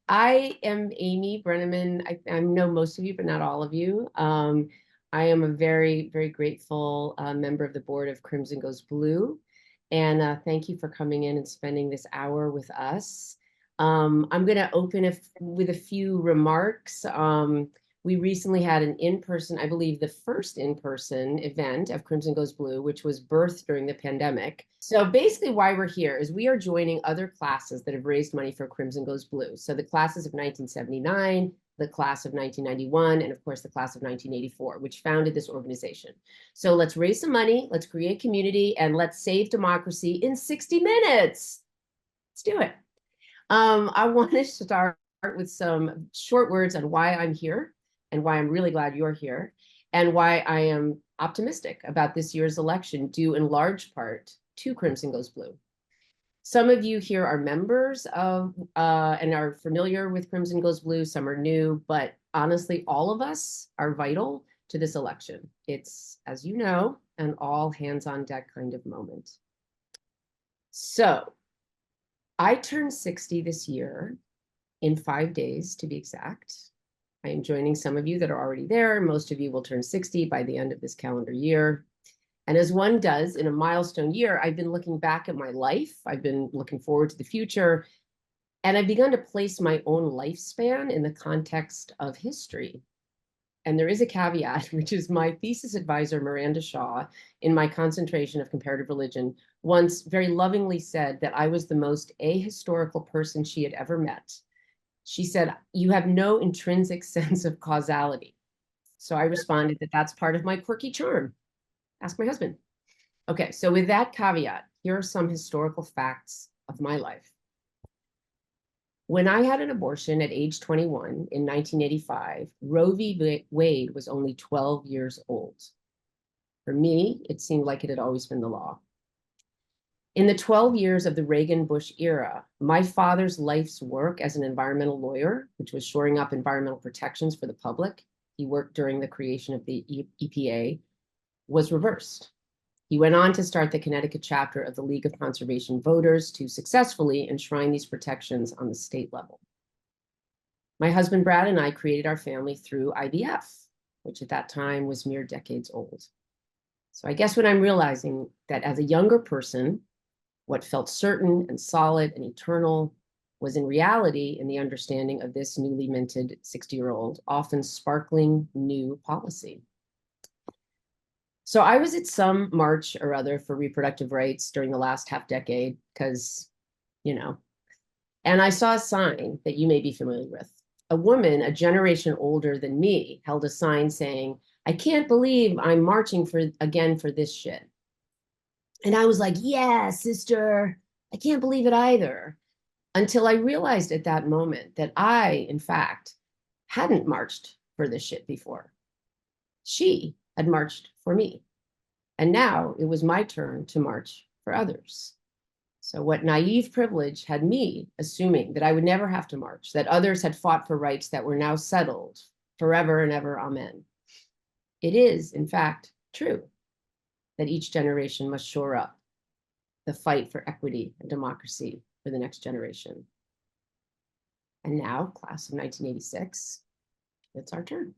I am Amy Brenneman. I know most of you, but not all of you. I am a very, very grateful member of the board of Crimson Goes Blue. And thank you for coming in and spending this hour with us. I'm going to open with a few remarks. We recently had an in-person, I believe the first in-person event of Crimson Goes Blue, which was birthed during the pandemic. So basically why we're here is we are joining other classes that have raised money for Crimson Goes Blue. So the classes of 1979, the class of 1991, and of course the class of 1984, which founded this organization. So let's raise some money, let's create community, and let's save democracy in 60 minutes. Let's do it. I want to start with some short words on why I'm here and why I'm really glad you're here, and why I am optimistic about this year's election, due in large part to Crimson Goes Blue. Some of you here are members of and are familiar with Crimson Goes Blue. Some are new, but honestly, all of us are vital to this election. It's, as you know, an all hands on deck kind of moment. So I turned 60 this year, in 5 days to be exact. I am joining some of you that are already there. Most of you will turn 60 by the end of this calendar year. And as one does in a milestone year, I've been looking back at my life. I've been looking forward to the future. And I've begun to place my own lifespan in the context of history. And there is a caveat, which is my thesis advisor, Miranda Shaw, in my concentration of comparative religion, once very lovingly said that I was the most ahistorical person she had ever met. She said, "You have no intrinsic sense of causality." So I responded that that's part of my quirky charm. Ask my husband. Okay, so with that caveat, here are some historical facts of my life. When I had an abortion at age 21 in 1985, Roe v. Wade was only 12 years old. For me, it seemed like it had always been the law. In the 12 years of the Reagan-Bush era, my father's life's work as an environmental lawyer, which was shoring up environmental protections for the public, he worked during the creation of the EPA, was reversed. He went on to start the Connecticut chapter of the League of Conservation Voters to successfully enshrine these protections on the state level. My husband Brad and I created our family through IVF, which at that time was mere decades old. So I guess what I'm realizing that as a younger person, what felt certain and solid and eternal was in reality in the understanding of this newly minted 60-year-old, often sparkling new policy. So I was at some march or other for reproductive rights during the last half decade, because, and I saw a sign that you may be familiar with. A woman a generation older than me held a sign saying, "I can't believe I'm marching again for this shit." And I was like, "Yeah, sister, I can't believe it either." Until I realized at that moment that I, in fact, hadn't marched for this shit before. She had marched for me. And now it was my turn to march for others. So what naive privilege had me assuming that I would never have to march, that others had fought for rights that were now settled forever and ever, amen. It is, in fact, true that each generation must shore up the fight for equity and democracy for the next generation. And now, class of 1986, it's our turn.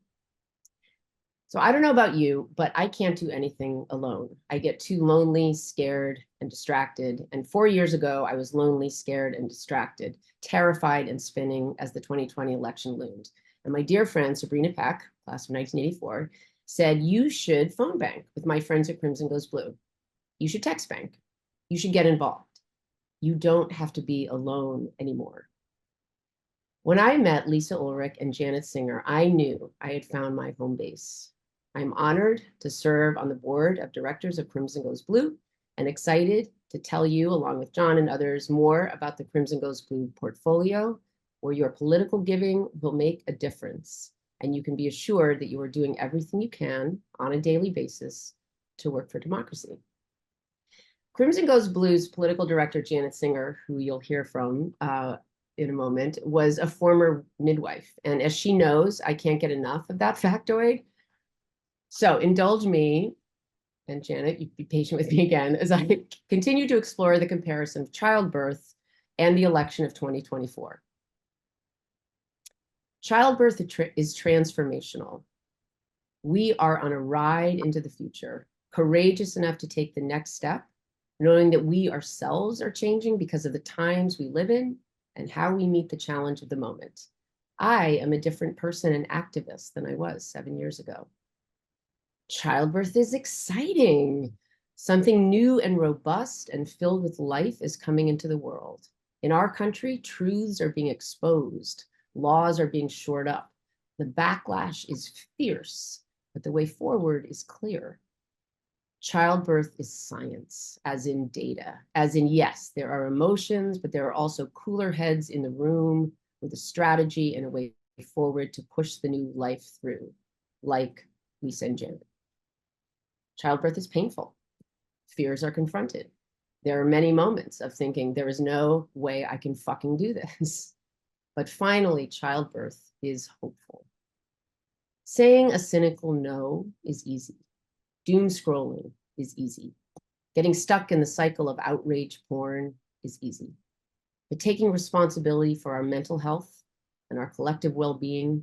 So I don't know about you, but I can't do anything alone. I get too lonely, scared, and distracted. And 4 years ago, I was lonely, scared, and distracted, terrified and spinning as the 2020 election loomed. And my dear friend, Sabrina Peck, class of 1984, said, "You should phone bank with my friends at Crimson Goes Blue. You should text bank. You should get involved. You don't have to be alone anymore." When I met Lisa Ulrich and Janet Singer, I knew I had found my home base. I'm honored to serve on the board of directors of Crimson Goes Blue and excited to tell you, along with John and others, more about the Crimson Goes Blue portfolio, where your political giving will make a difference. And you can be assured that you are doing everything you can on a daily basis to work for democracy. Crimson Goes Blue's political director, Janet Singer, who you'll hear from in a moment, was a former midwife. And as she knows, I can't get enough of that factoid. So indulge me, and Janet, you be patient with me again, as I continue to explore the comparison of childbirth and the election of 2024. Childbirth is transformational. We are on a ride into the future, courageous enough to take the next step, knowing that we ourselves are changing because of the times we live in and how we meet the challenge of the moment. I am a different person and activist than I was 7 years ago. Childbirth is exciting. Something new and robust and filled with life is coming into the world. In our country, truths are being exposed, laws are being shored up. The backlash is fierce, but the way forward is clear. Childbirth is science, as in data, as in, yes, there are emotions, but there are also cooler heads in the room with a strategy and a way forward to push the new life through, like Lisa and Janet. Childbirth is painful. Fears are confronted. There are many moments of thinking, there is no way I can fucking do this. But finally, childbirth is hopeful. Saying a cynical no is easy. Doom scrolling is easy. Getting stuck in the cycle of outrage porn is easy. But taking responsibility for our mental health and our collective well-being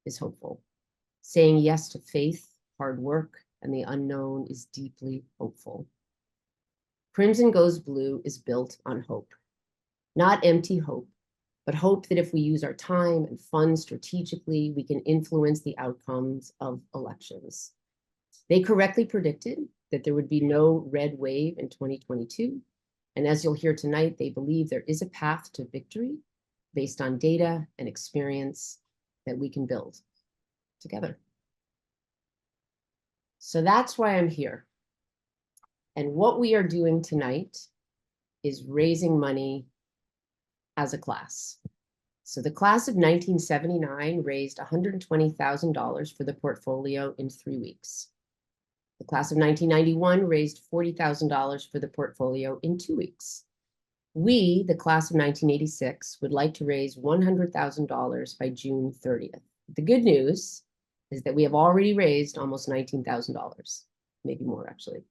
is hopeful. Saying yes to faith, hard work, and the unknown is deeply hopeful. Crimson Goes Blue is built on hope. Not empty hope, but hope that if we use our time and funds strategically, we can influence the outcomes of elections. They correctly predicted that there would be no red wave in 2022. And as you'll hear tonight, they believe there is a path to victory based on data and experience that we can build together. So that's why I'm here. And what we are doing tonight is raising money as a class. So the class of 1979 raised $120,000 for the portfolio in 3 weeks. The class of 1991 raised $40,000 for the portfolio in 2 weeks. We, the class of 1986, would like to raise $100,000 by June 30th. The good news is that we have already raised almost $19,000, maybe more actually.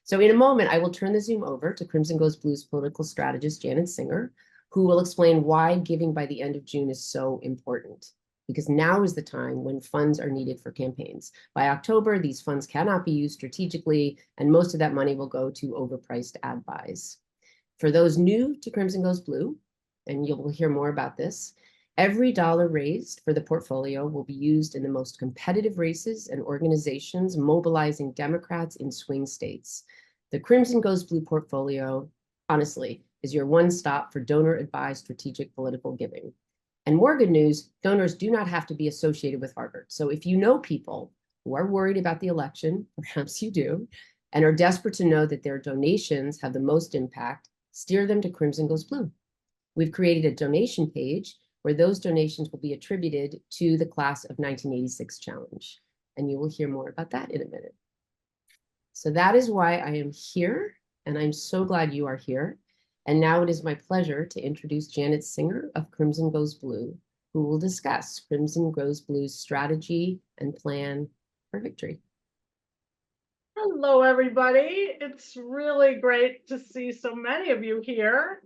So in a moment, I will turn the Zoom over to Crimson Goes Blue's political strategist, Janet Singer, who will explain why giving by the end of June is so important. Because now is the time when funds are needed for campaigns. By October, these funds cannot be used strategically, and most of that money will go to overpriced ad buys. For those new to Crimson Goes Blue, and you'll hear more about this, every dollar raised for the portfolio will be used in the most competitive races and organizations mobilizing Democrats in swing states. The Crimson Goes Blue portfolio, honestly, is your one-stop for donor-advised strategic political giving. And more good news, donors do not have to be associated with Harvard. So if you know people who are worried about the election, perhaps you do, and are desperate to know that their donations have the most impact, steer them to Crimson Goes Blue. We've created a donation page where those donations will be attributed to the Class of 1986 Challenge. And you will hear more about that in a minute. So that is why I am here, and I'm so glad you are here. And now it is my pleasure to introduce Janet Singer of Crimson Goes Blue, who will discuss Crimson Goes Blue's strategy and plan for victory. Hello, everybody. It's really great to see so many of you here.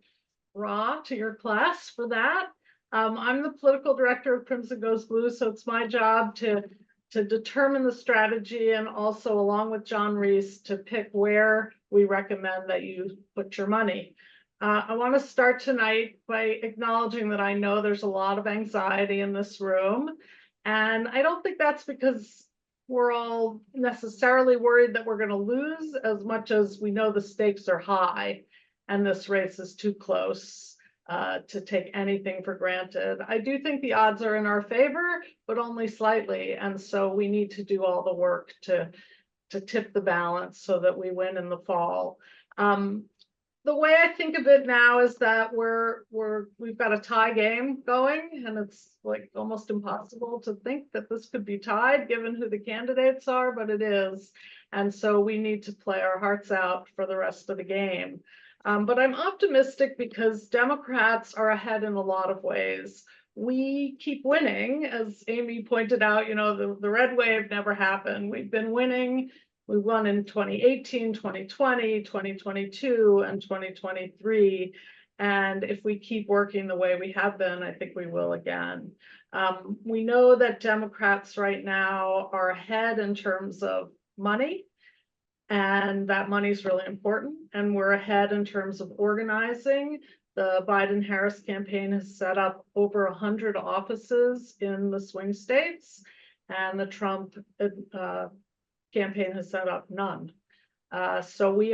Raw to your class for that. I'm the political director of Crimson Goes Blue, so it's my job to determine the strategy and also, along with John Ries, to pick where we recommend that you put your money. I want to start tonight by acknowledging that I know there's a lot of anxiety in this room, and I don't think that's because we're all necessarily worried that we're going to lose as much as we know the stakes are high and this race is too close to take anything for granted. I do think the odds are in our favor, but only slightly, and so we need to do all the work to tip the balance so that we win in the fall. The way I think of it now is that we've got a tie game going, and it's like almost impossible to think that this could be tied given who the candidates are, but it is. And so we need to play our hearts out for the rest of the game. But I'm optimistic because Democrats are ahead in a lot of ways. We keep winning, as Amy pointed out, you know, the red wave never happened. We've been winning. We won in 2018, 2020, 2022, and 2023. And if we keep working the way we have been, I think we will again. We know that Democrats right now are ahead in terms of money, and that money is really important. And we're ahead in terms of organizing. The Biden-Harris campaign has set up over 100 offices in the swing states, and the Trump campaign has set up none. So we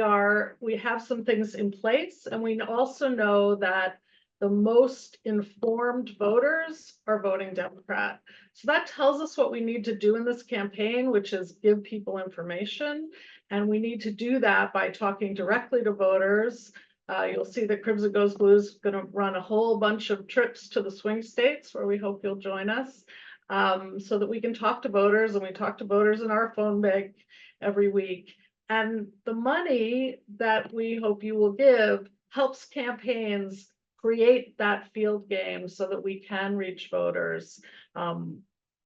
have some things in place, and we also know that the most informed voters are voting Democrat. So that tells us what we need to do in this campaign, which is give people information. And we need to do that by talking directly to voters. You'll see that Crimson Goes Blue is going to run a whole bunch of trips to the swing states where we hope you'll join us, so that we can talk to voters, and we talk to voters in our phone bank every week. And the money that we hope you will give helps campaigns create that field game so that we can reach voters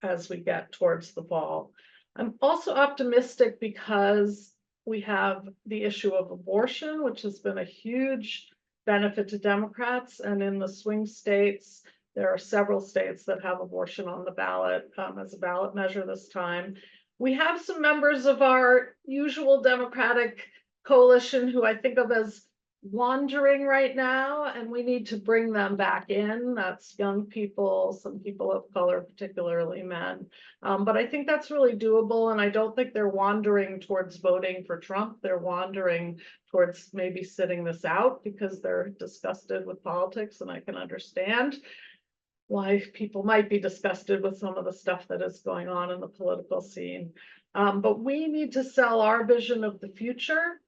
as we get towards the fall. I'm also optimistic because we have the issue of abortion, which has been a huge benefit to Democrats. And in the swing states, there are several states that have abortion on the ballot as a ballot measure this time. We have some members of our usual Democratic coalition who I think of as wandering right now, and we need to bring them back in. That's young people, some people of color, particularly men. But I think that's really doable, and I don't think they're wandering towards voting for Trump. They're wandering towards maybe sitting this out because they're disgusted with politics, and I can understand why people might be disgusted with some of the stuff that is going on in the political scene. But we need to sell our vision of the future,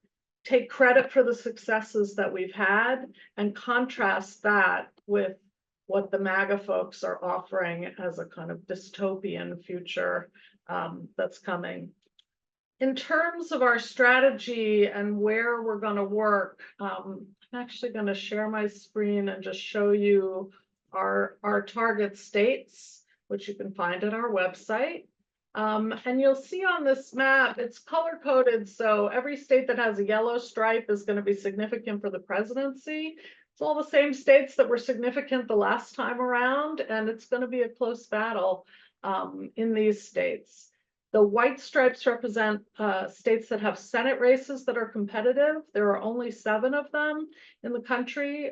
take credit for the successes that we've had, and contrast that with what the MAGA folks are offering as a kind of dystopian future that's coming. In terms of our strategy and where we're going to work, I'm actually going to share my screen and just show you our target states, which you can find at our website. And you'll see on this map, it's color coded. So every state that has a yellow stripe is going to be significant for the presidency. It's all the same states that were significant the last time around, and it's going to be a close battle in these states. The white stripes represent states that have Senate races that are competitive. There are only 7 of them in the country.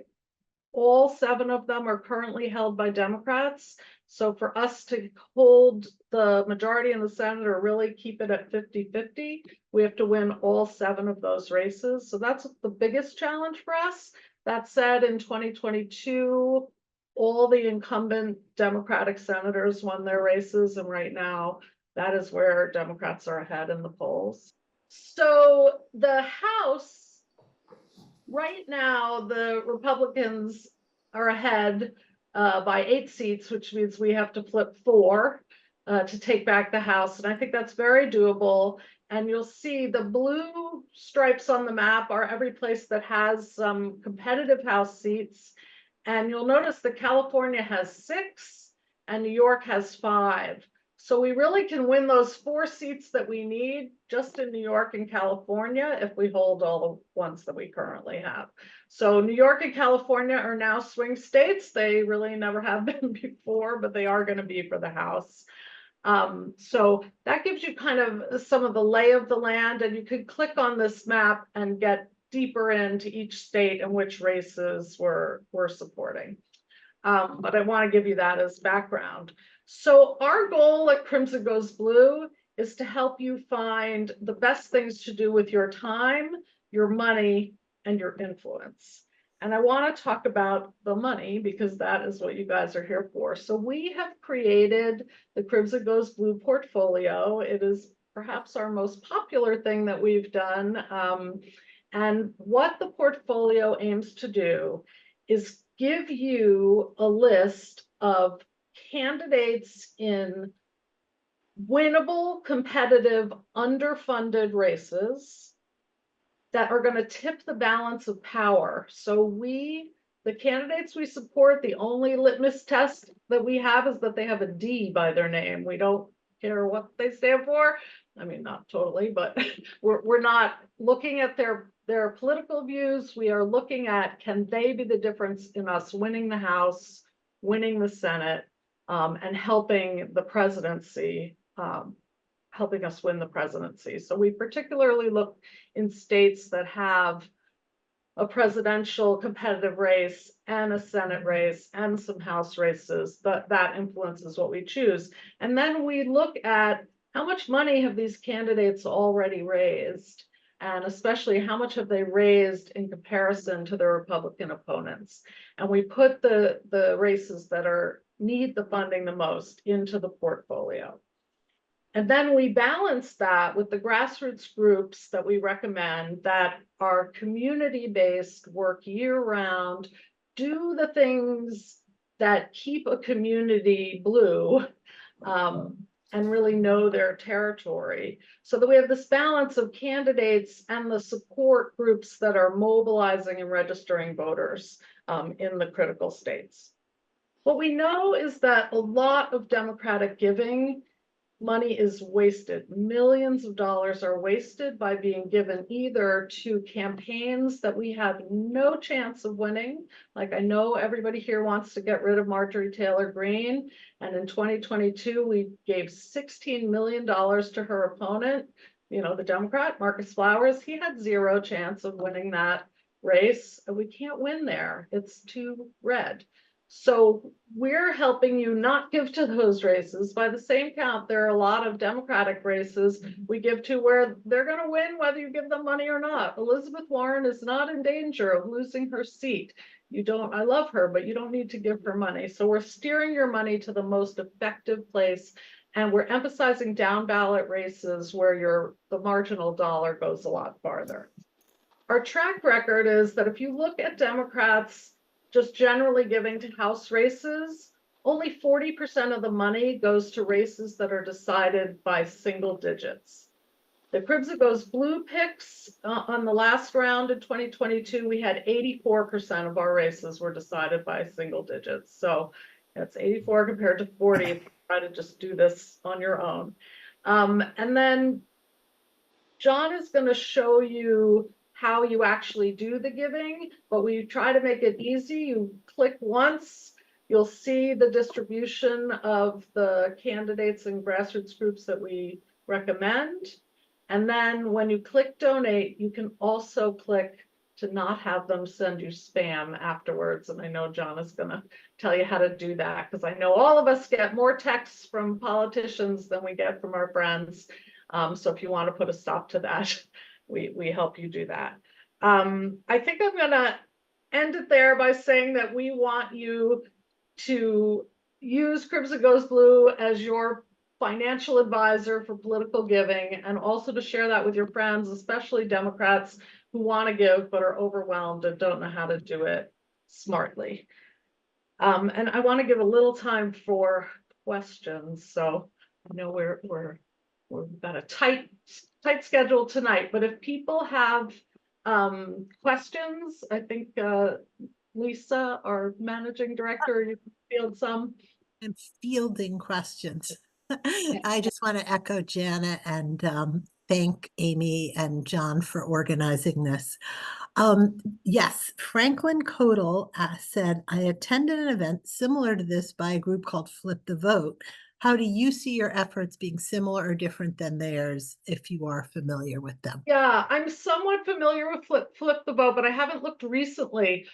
All 7 of them are currently held by Democrats. So for us to hold the majority in the Senate or really keep it at 50-50, we have to win all 7 of those races. So that's the biggest challenge for us. That said, in 2022, all the incumbent Democratic senators won their races. And right now, that is where Democrats are ahead in the polls. So the House, right now, the Republicans are ahead by 8 seats, which means we have to flip 4 to take back the House. And I think that's very doable. And you'll see the blue stripes on the map are every place that has some competitive House seats. And you'll notice that California has 6 and New York has 5. So we really can win those 4 seats that we need just in New York and California if we hold all the ones that we currently have. So New York and California are now swing states. They really never have been before, but they are going to be for the House. So that gives you kind of some of the lay of the land, and you could click on this map and get deeper into each state and which races we're supporting. But I want to give you that as background. So our goal at Crimson Goes Blue is to help you find the best things to do with your time, your money, and your influence. And I want to talk about the money because that is what you guys are here for. So we have created the Crimson Goes Blue portfolio. It is perhaps our most popular thing that we've done. And what the portfolio aims to do is give you a list of candidates in winnable, competitive, underfunded races that are going to tip the balance of power. So the candidates we support, the only litmus test that we have is that they have a D by their name. We don't care what they stand for. I mean, not totally, but we're not looking at their political views. We are looking at, can they be the difference in us winning the House, winning the Senate, and helping the presidency, helping us win the presidency. So we particularly look in states that have a presidential competitive race and a Senate race and some House races, that influences what we choose. And then we look at how much money have these candidates already raised, and especially how much have they raised in comparison to their Republican opponents. And we put the races that need the funding the most into the portfolio. And then we balance that with the grassroots groups that we recommend that are community-based, work year-round, do the things that keep a community blue, and really know their territory. So that we have this balance of candidates and the support groups that are mobilizing and registering voters in the critical states. What we know is that a lot of Democratic giving money is wasted. Millions of dollars are wasted by being given either to campaigns that we have no chance of winning. Like, I know everybody here wants to get rid of Marjorie Taylor Greene, and in 2022 we gave $16 million to her opponent, the Democrat Marcus Flowers. He had zero chance of winning that race, and we can't win there. It's too red. So we're helping you not give to those races. By the same count, there are a lot of Democratic races we give to where they're going to win whether you give them money or not. Elizabeth Warren is not in danger of losing her seat. I love her, but you don't need to give her money. So we're steering your money to the most effective place, and we're emphasizing down ballot races where the marginal dollar goes a lot farther. Our track record is that if you look at Democrats just generally giving to House races, only 40% of the money goes to races that are decided by single digits. The Crimson Goes Blue picks on the last round in 2022, we had 84% of our races were decided by single digits. So that's 84 compared to 40 if you try to just do this on your own. And then John is going to show you how you actually do the giving, but we try to make it easy. You click once, you'll see the distribution of the candidates and grassroots groups that we recommend. And then when you click donate, you can also click to not have them send you spam afterwards. And I know John is going to tell you how to do that, because I know all of us get more texts from politicians than we get from our friends. So if you want to put a stop to that, we help you do that. I think I'm going to end it there by saying that we want you to use Crimson Goes Blue as your financial advisor for political giving, and also to share that with your friends, especially Democrats who want to give but are overwhelmed and don't know how to do it smartly. And I want to give a little time for questions. So I know we've got a tight schedule tonight, but if people have questions, I think Lisa, our managing director, you can field some. And fielding questions. I just want to echo Janet and thank Amy and John for organizing this. Yes, Franklin Codal said, I attended an event similar to this by a group called Flip the Vote. How do you see your efforts being similar or different than theirs if you are familiar with them? Yeah, I'm somewhat familiar with Flip the Vote, but I haven't looked recently.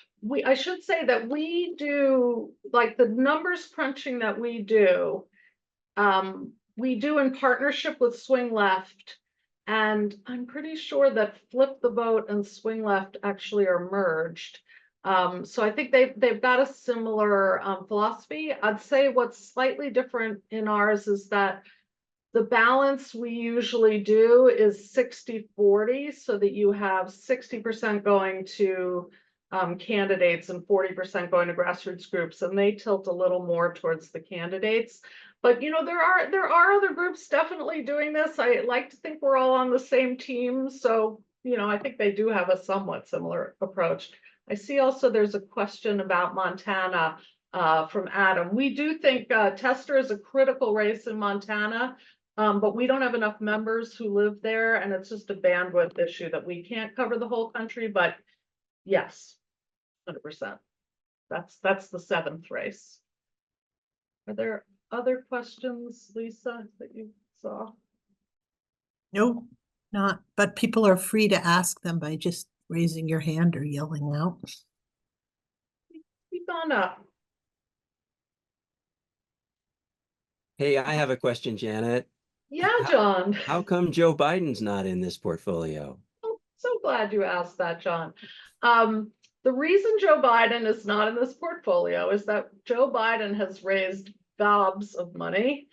I should say that we do, like, the numbers crunching that we do in partnership with Swing Left, and I'm pretty sure that Flip the Vote and Swing Left actually are merged. So I think they've got a similar philosophy. I'd say what's slightly different in ours is that the balance we usually do is 60-40, so that you have 60% going to candidates and 40% going to grassroots groups, and they tilt a little more towards the candidates. But there are other groups definitely doing this. I like to think we're all on the same team, so I think they do have a somewhat similar approach. I see also there's a question about Montana. from Adam. We do think Tester is a critical race in Montana, but we don't have enough members who live there, and it's just a bandwidth issue that we can't cover the whole country. But yes, 100%. That's the 7th race. Are there other questions, Lisa, that you saw? No, not, but people are free to ask them by just raising your hand or yelling out. Keep on up. Hey, I have a question, Janet. Yeah, John. How come Joe Biden's not in this portfolio? Oh, so glad you asked that, John. The reason Joe Biden is not in this portfolio is that Joe Biden has raised gobs of money.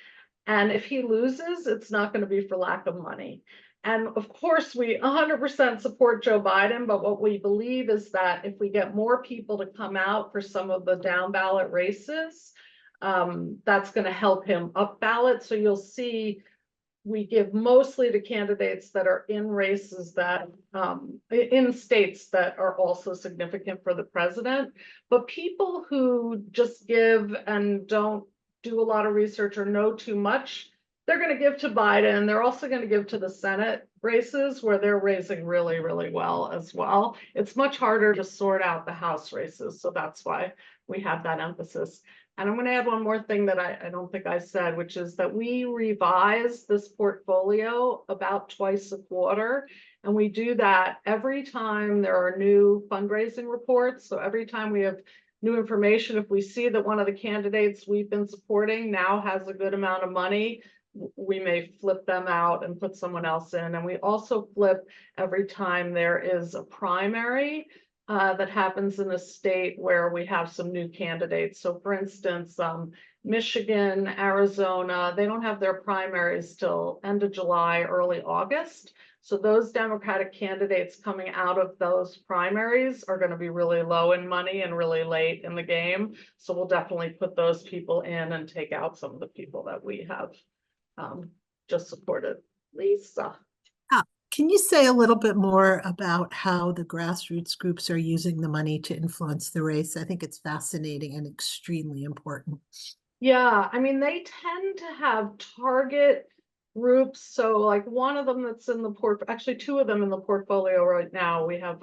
And if he loses, it's not going to be for lack of money. And of course, we 100% support Joe Biden, but what we believe is that if we get more people to come out for some of the down ballot races, that's going to help him up ballot. So you'll see we give mostly to candidates that are in races that in states that are also significant for the president. But people who just give and don't do a lot of research or know too much, they're going to give to Biden. They're also going to give to the Senate races where they're raising really, really well as well. It's much harder to sort out the House races. So that's why we have that emphasis. And I'm going to add one more thing that I don't think I said, which is that we revise this portfolio about twice a quarter. And we do that every time there are new fundraising reports. So every time we have new information, if we see that one of the candidates we've been supporting now has a good amount of money, we may flip them out and put someone else in. And we also flip every time there is a primary that happens in a state where we have some new candidates. So for instance, Michigan, Arizona, they don't have their primaries till end of July, early August. So those Democratic candidates coming out of those primaries are going to be really low in money and really late in the game. So we'll definitely put those people in and take out some of the people that we have just supported. Lisa. Can you say a little bit more about how the grassroots groups are using the money to influence the race? I think it's fascinating and extremely important. Yeah, I mean, they tend to have target groups. So like one of them that's in the actually 2 of them in the portfolio right now. We have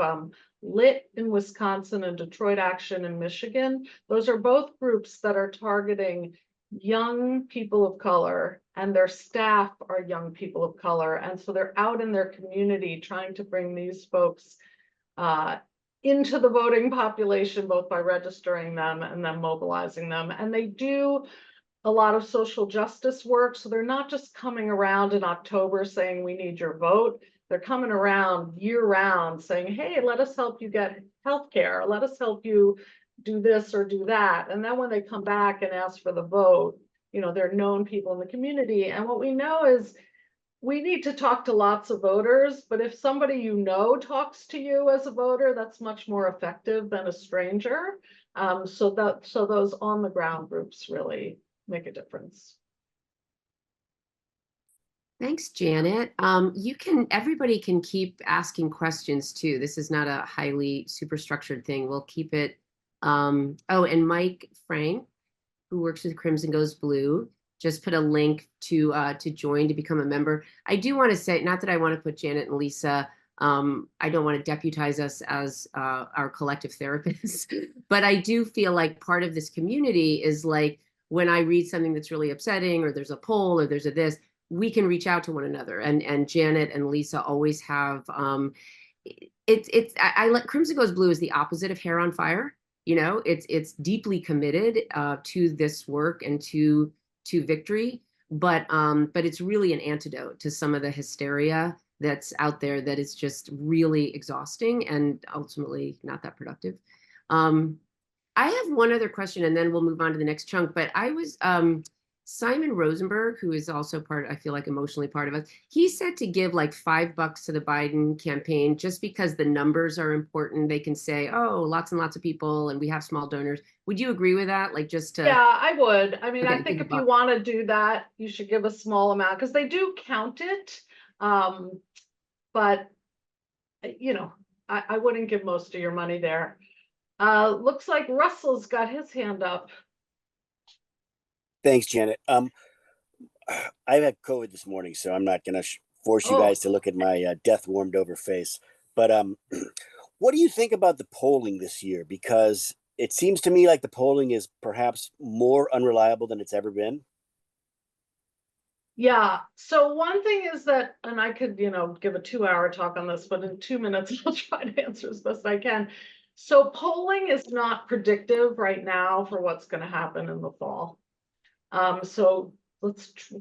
LIT in Wisconsin and Detroit Action in Michigan. Those are both groups that are targeting young people of color, and their staff are young people of color. And so they're out in their community trying to bring these folks into the voting population, both by registering them and then mobilizing them. And they do a lot of social justice work. So they're not just coming around in October saying, we need your vote. They're coming around year round saying, hey, let us help you get healthcare. Let us help you do this or do that. And then when they come back and ask for the vote, you know, they're known people in the community. And what we know is we need to talk to lots of voters, but if somebody you know talks to you as a voter, that's much more effective than a stranger. So those on the ground groups really make a difference. Thanks, Janet. Everybody can keep asking questions too. This is not a highly super structured thing. We'll keep it. And Mike Frank, who works with Crimson Goes Blue, just put a link to join to become a member. I do want to say, not that I want to put Janet and Lisa, I don't want to deputize us as our collective therapists, but I do feel like part of this community is like when I read something that's really upsetting, or there's a poll, or there's a this, we can reach out to one another. And Janet and Lisa always have. I let Crimson Goes Blue is the opposite of Hair on Fire. You know, it's deeply committed to this work and to victory, but it's really an antidote to some of the hysteria that's out there that is just really exhausting and ultimately not that productive. I have one other question, and then we'll move on to the next chunk. But I was Simon Rosenberg, who is also I feel like emotionally part of us, he said to give like $5 to the Biden campaign just because the numbers are important. They can say, oh, lots and lots of people, and we have small donors. Would you agree with that? Like just to... Yeah, I would. I mean, okay, I think if you want to do that, you should give a small amount because they do count it. But, you know, I wouldn't give most of your money there. Looks like Russell's got his hand up. Thanks, Janet. I've had COVID this morning, so I'm not going to force you Oh, guys to look at my death warmed over face. But what do you think about the polling this year? Because it seems to me like the polling is perhaps more unreliable than it's ever been. yeah. So one thing is that, and I could, give a 2-hour talk on this, but in 2 minutes, I'll try to answer as best I can. So polling is not predictive right now for what's going to happen in the fall. So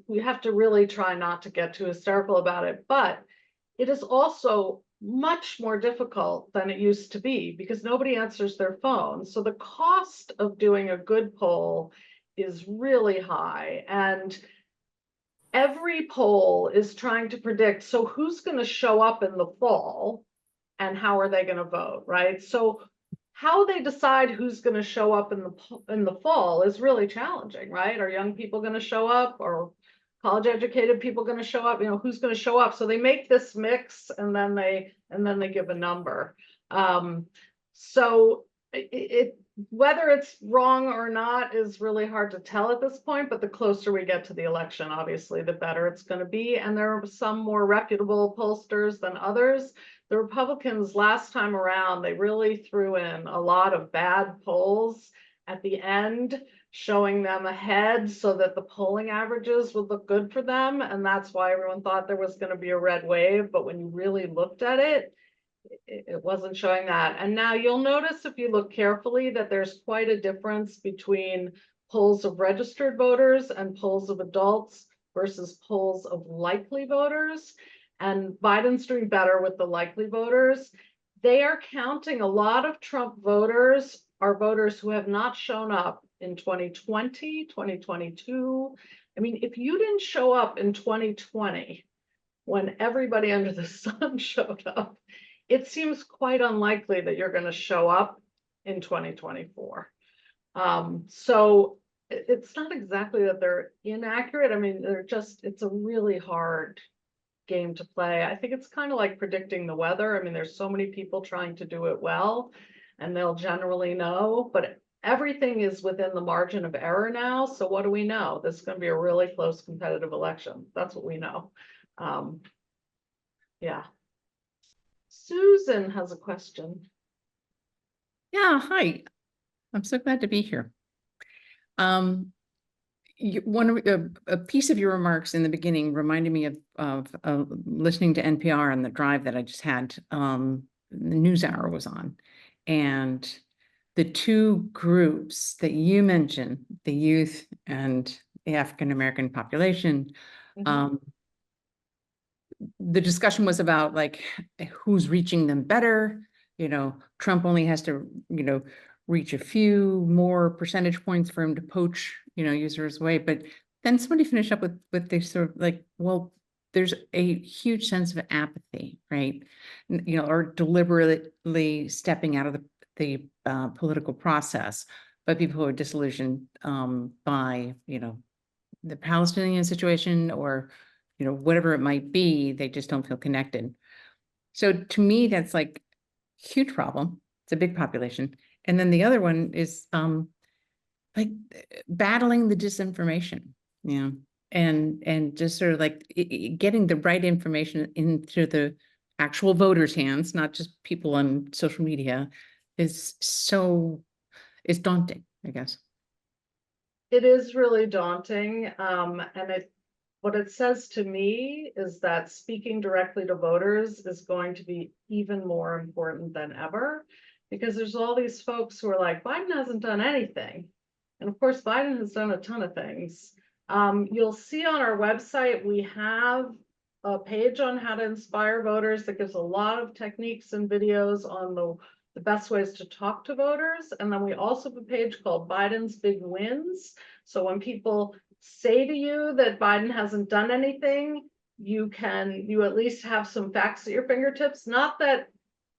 we have to really try not to get too hysterical about it, but it is also much more difficult than it used to be because nobody answers their phone. So the cost of doing a good poll is really high. And every poll is trying to predict, so who's going to show up in the fall and how are they going to vote, right? So how they decide who's going to show up in the fall is really challenging, right? Are young people going to show up, or college educated people going to show up? Who's going to show up? So they make this mix and then they give a number. So whether it's wrong or not is really hard to tell at this point, but the closer we get to the election, obviously, the better it's going to be. And there are some more reputable pollsters than others. The Republicans last time around, they really threw in a lot of bad polls at the end, showing them ahead so that the polling averages would look good for them. And that's why everyone thought there was going to be a red wave. But when you really looked at it, it wasn't showing that. And now you'll notice if you look carefully that there's quite a difference between polls of registered voters and polls of adults versus polls of likely voters. And Biden's doing better with the likely voters. They are counting a lot of Trump voters are voters who have not shown up in 2020, 2022. I mean, if you didn't show up in 2020, when everybody under the sun showed up, it seems quite unlikely that you're going to show up in 2024. So it's not exactly that they're inaccurate. I mean, it's a really hard game to play. I think it's kind of like predicting the weather. I mean, there's so many people trying to do it well, and they'll generally know, but everything is within the margin of error now. So what do we know? This is going to be a really close competitive election. That's what we know. Yeah. Susan has a question. Yeah, hi. I'm so glad to be here. A piece of your remarks in the beginning reminded me of listening to NPR on the drive that I just had. The NewsHour was on, and the two groups that you mentioned, the youth and the African American population, the discussion was about like who's reaching them better. Trump only has to, reach a few more percentage points for him to poach, users away. But then somebody finished up with they sort of like, well, there's a huge sense of apathy, right? Or deliberately stepping out of the political process by people who are disillusioned by, the Palestinian situation or whatever it might be, they just don't feel connected. So to me, that's like a huge problem. It's a big population. And then the other one is like battling the disinformation, and just sort of like getting the right information into the actual voters' hands, not just people on social media, is daunting, I guess. It is really daunting. What it says to me is that speaking directly to voters is going to be even more important than ever, because there's all these folks who are like, Biden hasn't done anything. And of course, Biden has done a ton of things. You'll see on our website, we have a page on how to inspire voters that gives a lot of techniques and videos on the best ways to talk to voters. And then we also have a page called Biden's Big Wins. So when people say to you that Biden hasn't done anything, you at least have some facts at your fingertips. Not that,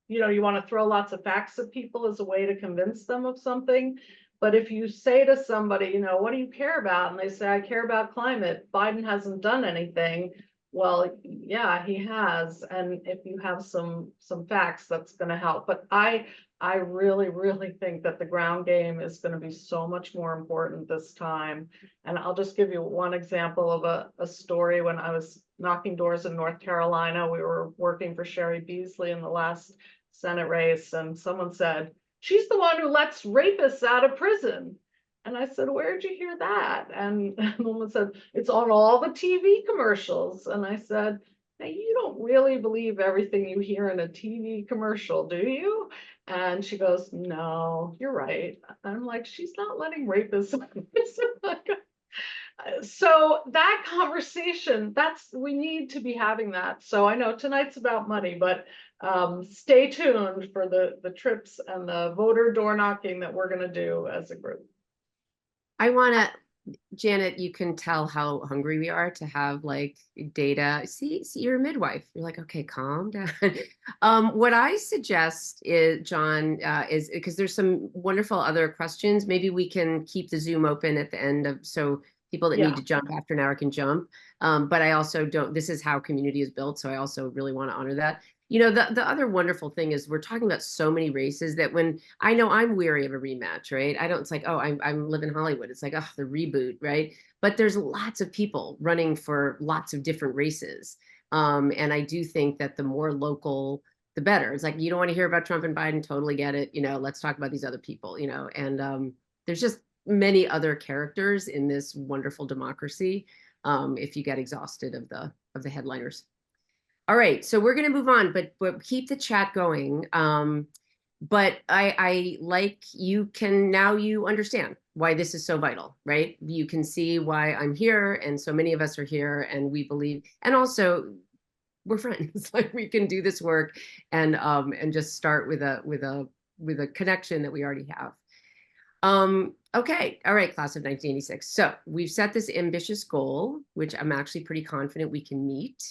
you want to throw lots of facts at people as a way to convince them of something. But if you say to somebody, what do you care about? And they say, I care about climate. Biden hasn't done anything. Well, yeah, he has, and if you have some facts, that's going to help. But I really, really think that the ground game is going to be so much more important this time. And I'll just give you one example of a story. When I was knocking doors in North Carolina, we were working for Sherry Beasley in the last Senate race, and someone said, "She's the one who lets rapists out of prison." And I said, "Where'd you hear that?" And the woman said, "It's on all the TV commercials." And I said, "Now, you don't really believe everything you hear in a TV commercial, do you?" And she goes, "No, you're right." I'm like, "She's not letting rapists." So that conversation, we need to be having that. So I know tonight's about money, but stay tuned for the trips and the voter door knocking that we're going to do as a group. I want to, Janet, you can tell how hungry we are to have like data. See, you're a midwife. You're like, okay, calm down. What I suggest is, John, is because there's some wonderful other questions. Maybe we can keep the Zoom open at the end of, so people that Yeah. need to jump after an hour can jump. But I also don't, this is how community is built. So I also really want to honor that. You know, the other wonderful thing is we're talking about so many races that when I know I'm weary of a rematch, right? I don't, it's like, oh, I'm live in Hollywood. It's like, oh, the reboot, right? But there's lots of people running for lots of different races. And I do think that the more local, the better. It's like, you don't want to hear about Trump and Biden, totally get it. You know, let's talk about these other people, you know, and there's just many other characters in this wonderful democracy. If you get exhausted of the headliners. All right, so we're going to move on, but keep the chat going. But I like, you can, now you understand why this is so vital, right? You can see why I'm here, and so many of us are here, and we believe, and also we're friends. Like, we can do this work and just start with a connection that we already have. Okay, all right, class of 1986. So we've set this ambitious goal, which I'm actually pretty confident we can meet.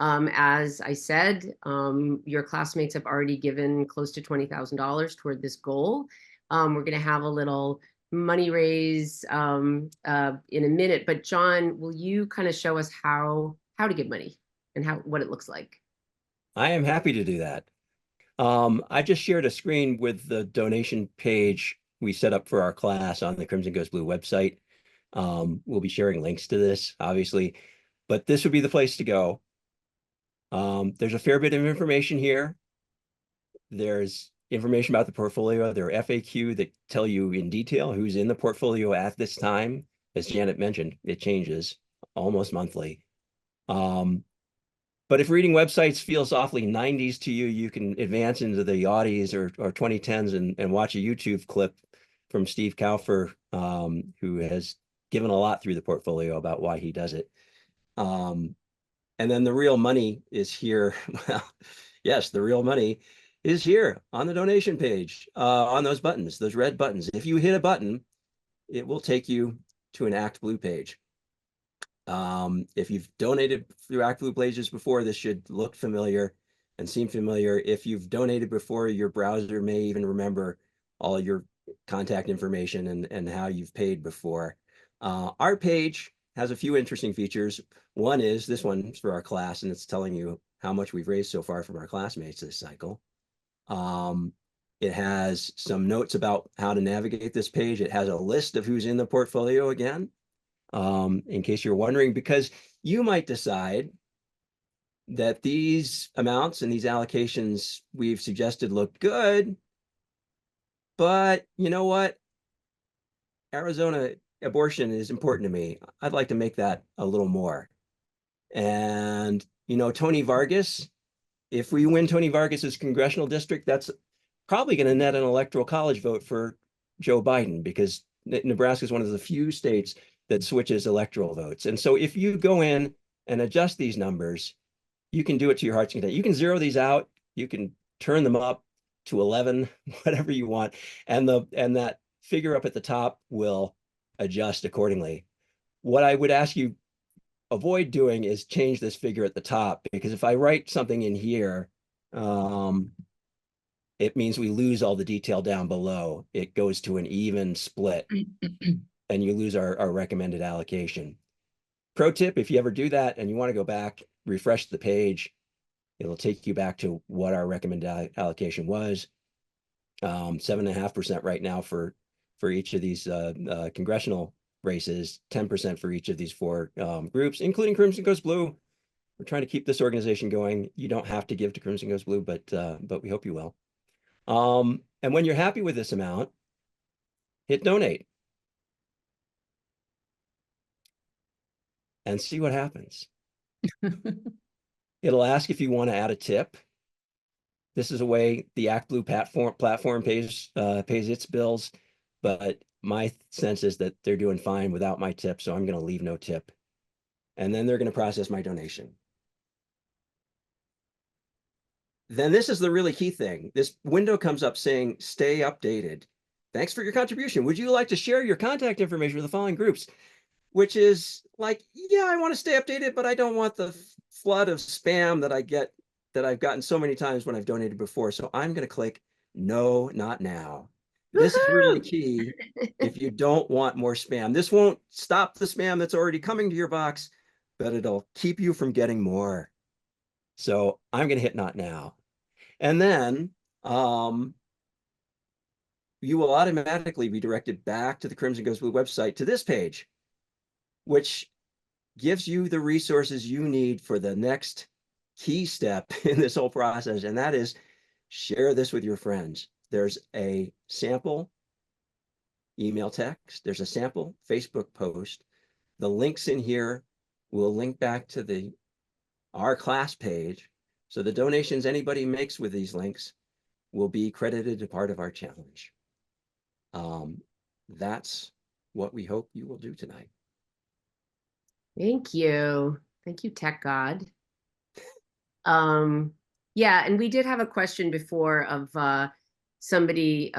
As I said, your classmates have already given close to $20,000 toward this goal. We're going to have a little money raise in a minute, but John, will you kind of show us how to give money and what it looks like? I am happy to do that. I just shared a screen with the donation page we set up for our class on the Crimson Goes Blue website. We'll be sharing links to this, obviously, but this would be the place to go. There's a fair bit of information here. There's information about the portfolio. There are FAQ that tell you in detail who's in the portfolio at this time. As Janet mentioned, it changes almost monthly. But if reading websites feels awfully 90s to you, you can advance into the aughties or 2010s and watch a YouTube clip from Steve Kaufer, who has given a lot through the portfolio about why he does it. And then the real money is here. Well, yes, the real money is here on the donation page, on those buttons, those red buttons. If you hit a button, it will take you to an Act Blue page. If you've donated through Act Blue pages before, this should look familiar and seem familiar. If you've donated before, your browser may even remember all your contact information and how you've paid before. Our page has a few interesting features. One is this one's for our class, and it's telling you how much we've raised so far from our classmates this cycle. It has some notes about how to navigate this page. It has a list of who's in the portfolio again, in case you're wondering, because you might decide that these amounts and these allocations we've suggested look good, but you know what? Arizona abortion is important to me. I'd like to make that a little more. And, you know, Tony Vargas, if we win Tony Vargas's congressional district, that's probably going to net an electoral college vote for Joe Biden, because Nebraska is one of the few states that switches electoral votes. And so if you go in and adjust these numbers, you can do it to your heart's content. You can zero these out. You can turn them up to 11, whatever you want. And that figure up at the top will adjust accordingly. What I would ask you avoid doing is change this figure at the top, because if I write something in here, it means we lose all the detail down below. It goes to an even split and you lose our recommended allocation. Pro tip, if you ever do that and you want to go back refresh the page, it'll take you back to what our recommended allocation was. 7.5% right now for each of these congressional races, 10% for each of these 4 groups, including Crimson Goes Blue. We're trying to keep this organization going. You don't have to give to Crimson Goes Blue, but we hope you will. And when you're happy with this amount, hit donate and see what happens. It'll ask if you want to add a tip. This is a way the Act Blue platform pays its bills, but my sense is that they're doing fine without my tip, so I'm going to leave no tip. And then they're going to process my donation. Then this is the really key thing. This window comes up saying, stay updated. Thanks for your contribution. Would you like to share your contact information with the following groups? Which is like, yeah, I want to stay updated, but I don't want the flood of spam that I get, that I've gotten so many times when I've donated before. So I'm going to click no, not now. This is really key if you don't want more spam. This won't stop the spam that's already coming to your box, but it'll keep you from getting more. So I'm going to hit not now. And then you will automatically be directed back to the Crimson Goes Blue website to this page, which gives you the resources you need for the next key step in this whole process. And that is share this with your friends. There's a sample email text. There's a sample Facebook post. The links in here will link back to our class page. So the donations anybody makes with these links will be credited as part of our challenge. That's what we hope you will do tonight. Thank you. Thank you, Tech God. Yeah, and we did have a question before of somebody,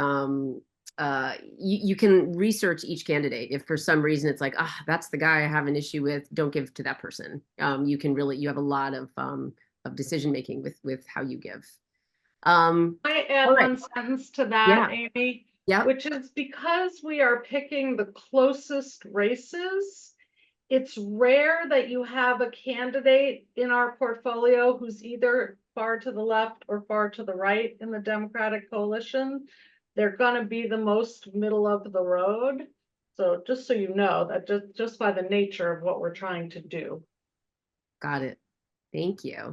you can research each candidate. If for some reason it's like, that's the guy I have an issue with, don't give to that person. You can really, you have a lot of decision making with how you give. I add one sentence to that, Amy, which is because we are picking the closest races, it's rare that you have a candidate in our portfolio who's either far to the left or far to the right in the Democratic coalition. They're going to be the most middle of the road. So just so you know, that just by the nature of what we're trying to do. Got it. Thank you.